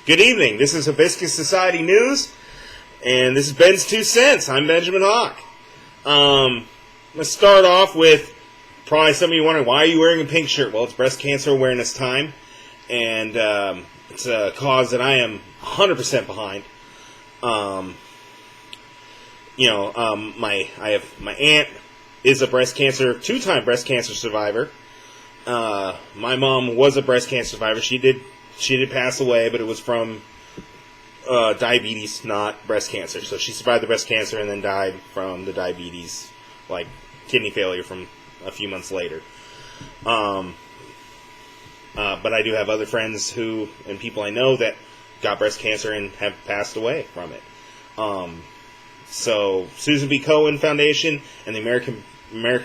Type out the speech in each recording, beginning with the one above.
Good evening. This is Hibiscus Society News, and this is Ben's 2 cents. I'm Benjamin Hawk. Let's start off with probably some of you wondering, why are you wearing a pink shirt? Well, it's Breast Cancer Awareness Time, and it's a cause that I am 100% behind. My aunt is a two-time breast cancer survivor. My mom was a breast cancer survivor. She did pass away, but it was from diabetes, not breast cancer. So she survived the breast cancer and then died from the diabetes, like kidney failure from a few months later. But I do have other friends and people I know that got breast cancer and have passed away from it. So Susan B. Cohen Foundation and the American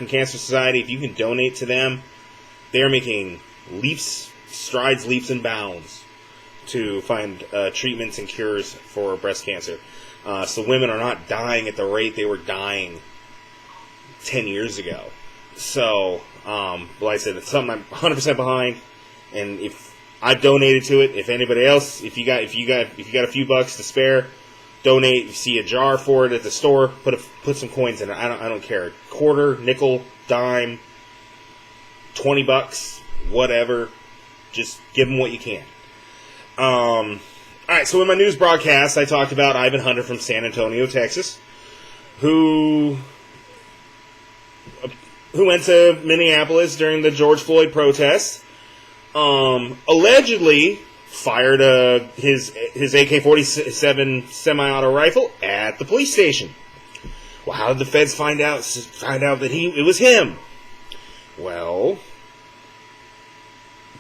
Cancer Society, if you can donate to them, they are making leaps and bounds to find treatments and cures for breast cancer. So women are not dying at the rate they were dying 10 years ago. So, like I said, it's something I'm 100% behind, and if I've donated to it, if anybody else, if you got a few bucks to spare, donate. If you see a jar for it at the store, put some coins in it. I don't care. Quarter, nickel, dime, $20, whatever. Just give them what you can. Alright, so in my news broadcast, I talked about Ivan Hunter from San Antonio, Texas, who went to Minneapolis during the George Floyd protests, allegedly fired his AK-47 semi-auto rifle at the police station. Well, how did the feds find out that it was him? Well,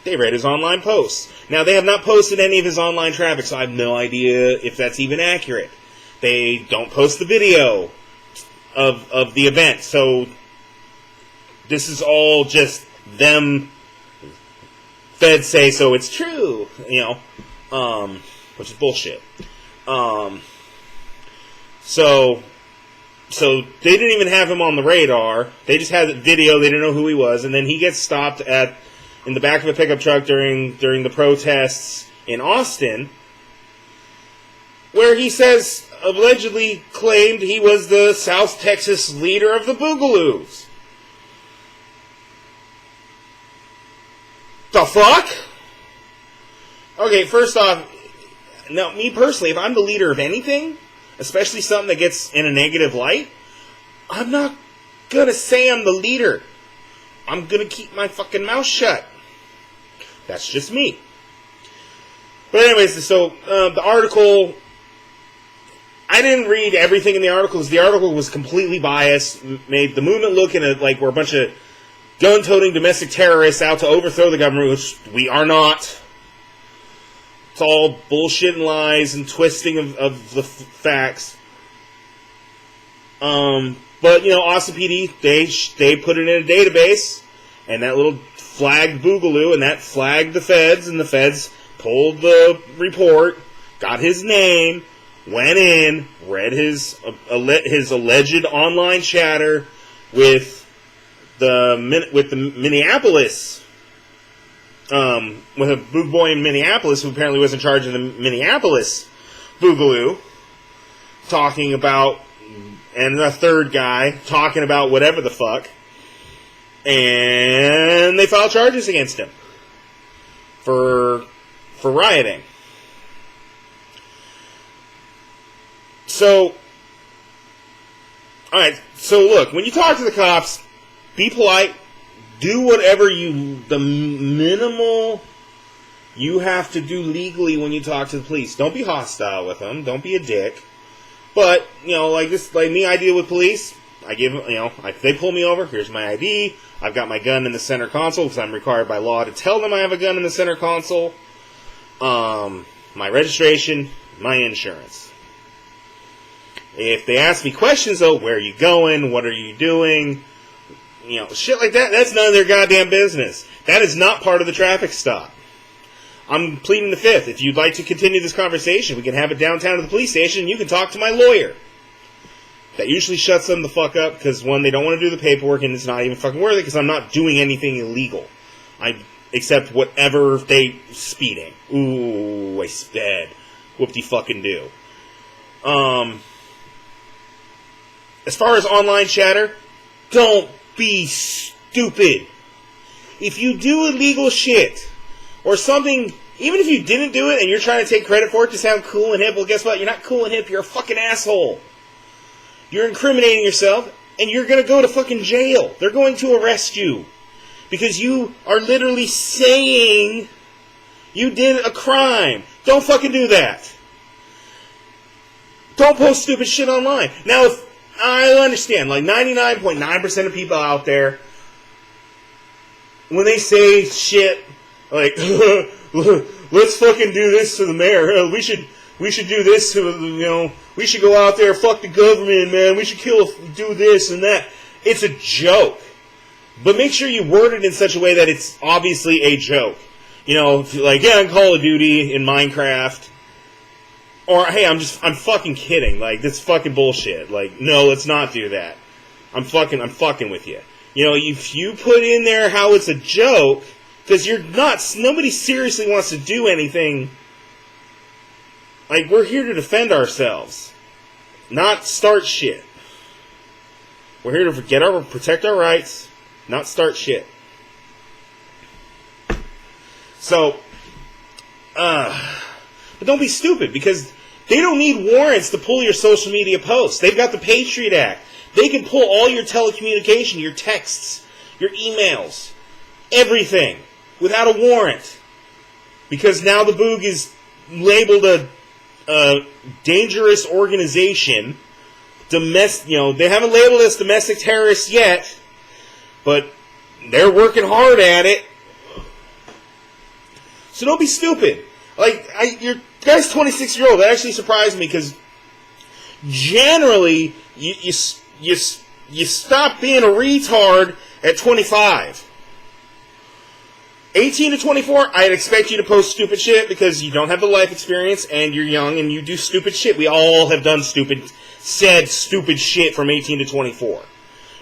they read his online posts. Now, they have not posted any of his online traffic, so I have no idea if that's even accurate. They don't post the video of the event, so this is all just them. Feds say so, it's true, which is bullshit. So they didn't even have him on the radar. They just had the video. They didn't know who he was, and then he gets stopped in the back of a pickup truck during the protests in Austin, where he says allegedly claimed he was the South Texas leader of the Boogaloos. The fuck? Okay, first off, now, me personally, if I'm the leader of anything, especially something that gets in a negative light, I'm not gonna say I'm the leader. I'm gonna keep my fucking mouth shut. That's just me. But anyways, so the article, I didn't read everything in the article, because the article was completely biased, made the movement look like we're a bunch of gun-toting domestic terrorists out to overthrow the government, which we are not. It's all bullshit and lies and twisting of the facts. But, Austin PD, they put it in a database, and that little flagged Boogaloo, and that flagged the feds, and the feds pulled the report, got his name, went in, read his alleged online chatter with the Minneapolis, with a boog boy in Minneapolis who apparently was in charge of the Minneapolis Boogaloo, talking about, and a third guy talking about whatever the fuck, and they filed charges against him for rioting. So, alright, so look, when you talk to the cops, be polite, do whatever the minimal you have to do legally when you talk to the police. Don't be hostile with them, don't be a dick. But, like me, I deal with police. I give them, if they pull me over, here's my ID. I've got my gun in the center console because I'm required by law to tell them I have a gun in the center console. My registration, my insurance. If they ask me questions, though, where are you going? What are you doing? Shit like that, that's none of their goddamn business. That is not part of the traffic stop. I'm pleading the fifth. If you'd like to continue this conversation, we can have it downtown at the police station, and you can talk to my lawyer. That usually shuts them the fuck up, because one, they don't want to do the paperwork, and it's not even fucking worth it, because I'm not doing anything illegal. Except whatever they speeding. Ooh, choice. Bad. Whoop-de-fucking-do. As far as online chatter, don't be stupid. If you do illegal shit, or something, even if you didn't do it and you're trying to take credit for it to sound cool and hip, well, guess what? You're not cool and hip, you're a fucking asshole. You're incriminating yourself, and you're gonna go to fucking jail. They're going to arrest you. Because you are literally saying you did a crime. Don't fucking do that. Don't post stupid shit online. Now, if I understand, like 99.9% of people out there, when they say shit like, let's fucking do this to the mayor. We should do this to, we should go out there, fuck the government, man. We should do this and that. It's a joke. But make sure you word it in such a way that it's obviously a joke. Like, yeah, in Call of Duty, in Minecraft. Or, hey, I'm fucking kidding. Like, that's fucking bullshit. Like, no, let's not do that. I'm fucking with you. If you put in there how it's a joke, because nobody seriously wants to do anything. Like, we're here to defend ourselves. Not start shit. We're here to protect our rights, not start shit. So, but don't be stupid, because they don't need warrants to pull your social media posts. They've got the Patriot Act. They can pull all your telecommunication, your texts, your emails, everything, without a warrant. Because now the Boog is labeled a dangerous organization. They haven't labeled us domestic terrorists yet, but they're working hard at it. So don't be stupid. Like, your guy's 26-year-old. That actually surprised me, because generally you stop being a retard at 25. 18 to 24, I'd expect you to post stupid shit because you don't have the life experience and you're young and you do stupid shit. We all have done said stupid shit from 18 to 24.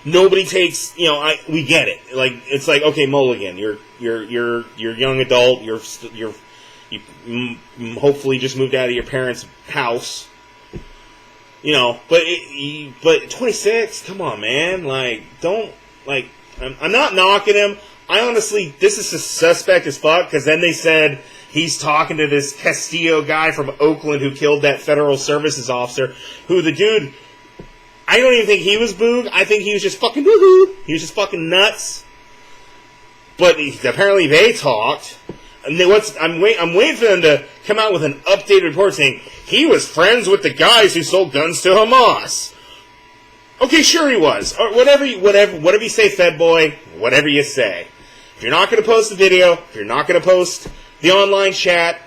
Nobody takes, we get it. Like, it's like, okay, Mulligan, you're young adult, you hopefully just moved out of your parents' house. But 26, come on, man. Like, don't, like, I'm not knocking him. I honestly, this is suspect as fuck, because then they said he's talking to this Castillo guy from Oakland who killed that federal services officer, who the dude, I don't even think he was Boog. I think he was just fucking woohoo. He was just fucking nuts. But apparently they talked. And I'm waiting for them to come out with an updated report saying he was friends with the guys who sold guns to Hamas. Okay, sure he was. Or whatever you say, Fed boy, whatever you say. If you're not going to post the video, if you're not going to post the online chat,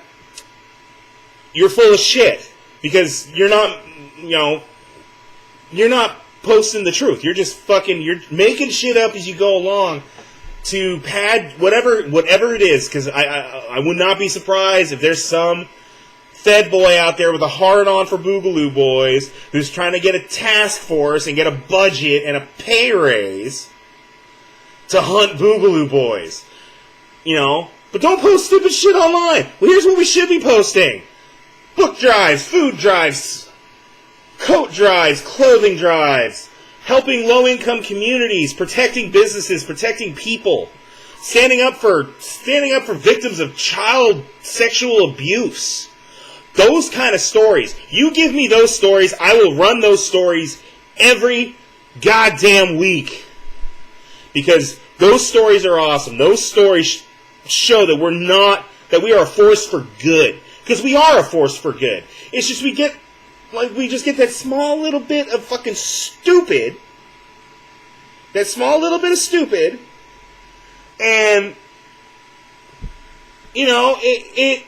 you're full of shit. Because you're not posting the truth. You're just you're making shit up as you go along to pad whatever it is. Because I would not be surprised if there's some Fed boy out there with a hard-on for Boogaloo Boys who's trying to get a task force and get a budget and a pay raise to hunt Boogaloo Boys. But don't post stupid shit online. Well, here's what we should be posting. Book drives, food drives, coat drives, clothing drives, helping low-income communities, protecting businesses, protecting people, standing up for victims of child sexual abuse. Those kind of stories. You give me those stories, I will run those stories every goddamn week. Because those stories are awesome. Those stories show that we are a force for good. Because we are a force for good. It's just we just get that small little bit of fucking stupid. That small little bit of stupid. And it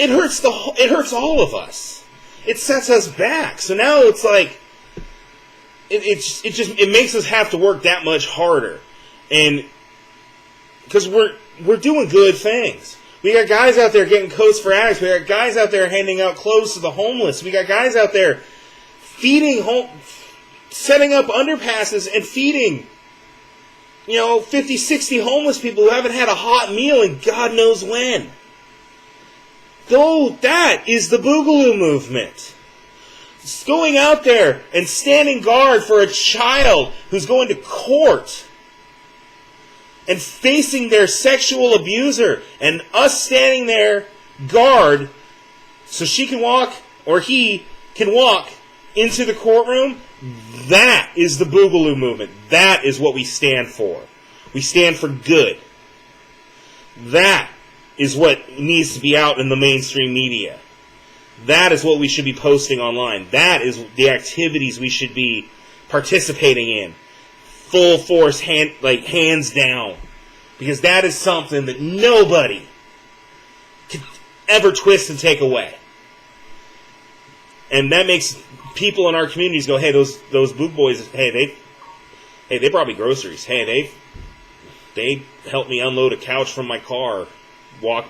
hurts all of us. It sets us back. So now it's like it makes us have to work that much harder. And because we're doing good things. We got guys out there getting coats for addicts. We got guys out there handing out clothes to the homeless. We got guys out there setting up underpasses and feeding 50, 60 homeless people who haven't had a hot meal in God knows when. That is the Boogaloo movement. It's going out there and standing guard for a child who's going to court and facing their sexual abuser, and us standing there guard so she can walk, or he can walk into the courtroom. That is the Boogaloo movement. That is what we stand for. We stand for good. That is what needs to be out in the mainstream media. That is what we should be posting online. That is the activities we should be participating in. Full force, hands down. Because that is something that nobody can ever twist and take away. And that makes people in our communities go, hey, those Boog boys, hey, they brought me groceries. Hey, they helped me unload a couch from my car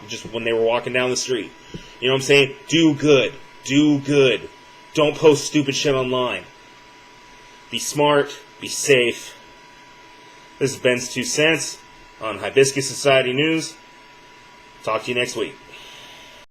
just when they were walking down the street. You know what I'm saying? Do good. Do good. Don't post stupid shit online. Be smart. Be safe. This is Ben's 2 cents on Hibiscus Society News. Talk to you next week.